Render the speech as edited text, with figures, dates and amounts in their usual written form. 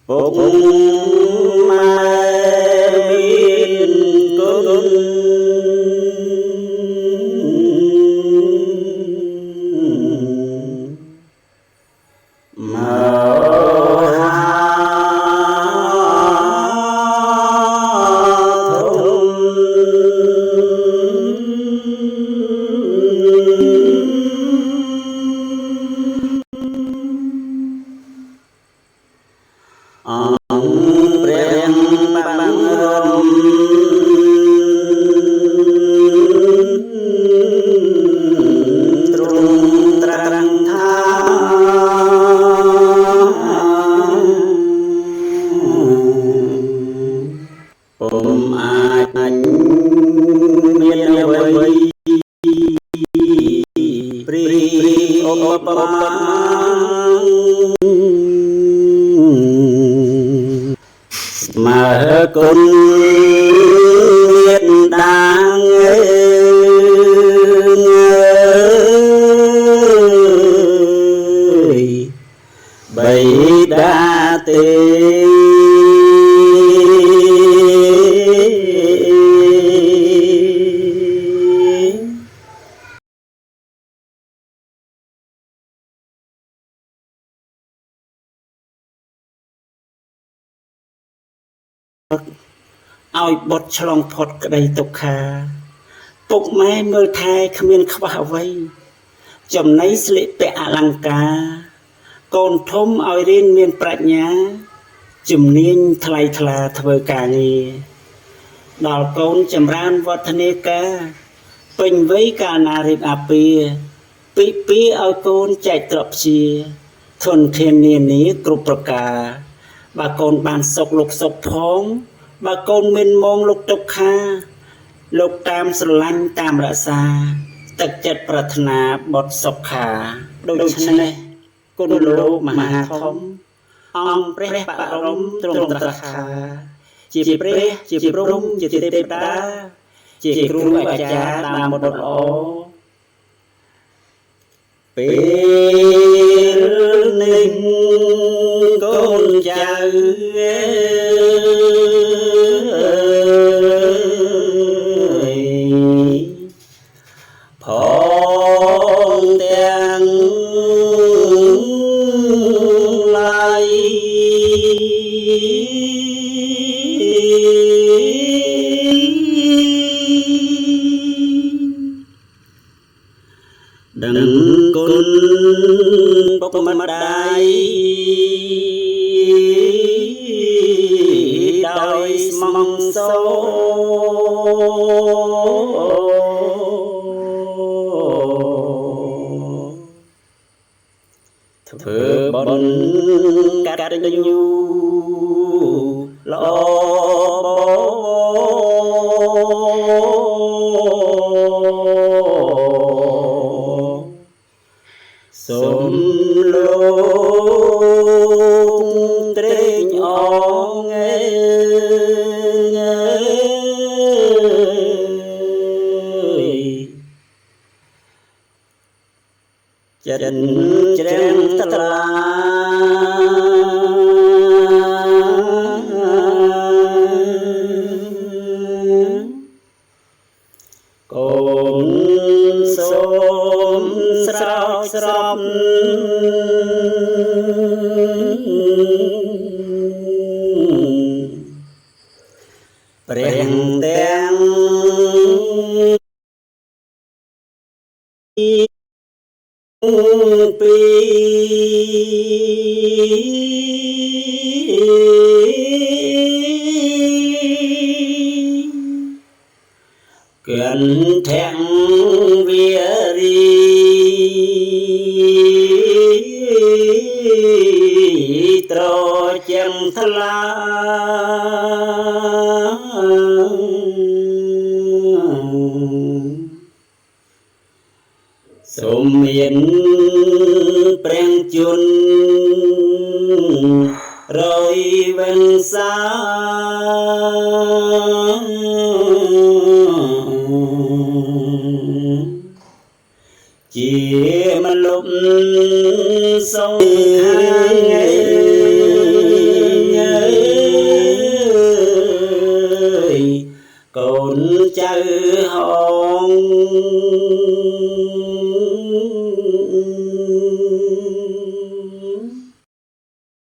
ពុកម៉ែមានគុណគុណមេត្តាបិតាទេឲ្យបុត្រឆ្លងផុតក្តីទុក្ខាពុកម៉ែមើលថែគ្មានខ្វះអ្វីចំណីស្លៀកពាក់អលង្ការកូនធំឲ្យរៀនមានប្រាជ្ញាជំនាញថ្លៃថ្លាធ្វើការងារដល់កូនចម្រើនវឌ្ឍនាការពេញវ័យកាលណារៀបអាពាហ៍ពីឲ្យកូនចែកទ្រព្យជាធនធាននានាគ្រប់ប្រការបើកូនបានសុខលោកសុខផងបើកូនមានមងលោកទុក្ខាលោកតាមស្រឡាញ់តាមរក្សាទឹកចិត្តប្រាថ្នាបុត្រសុខាដូច្នេះគុណលោកមហាធំអង្គព្រះបរមទ្រង់ត្រាស់ថាជាព្រះជាព្រហ្មជាទេវតាជាគ្រូអាចារ្យតាមបុត្រល្អពេលនេះកូនចៅផងទាំងឡាយដឹងគុណពុកម្ដាយដោយស្មងសរធ្វើបុណ្យកតញ្ញូល្អសូមលោកត្រេកអងចិនជ្រាំងត្រាកូនសូមស្រោចស្រពព្រះទាំងពីកិនទាំងវារីត្រជាំថ្លាសូមមានព្រះជន្មរយវង្សាជាមនុស្សសង្ឃា hồng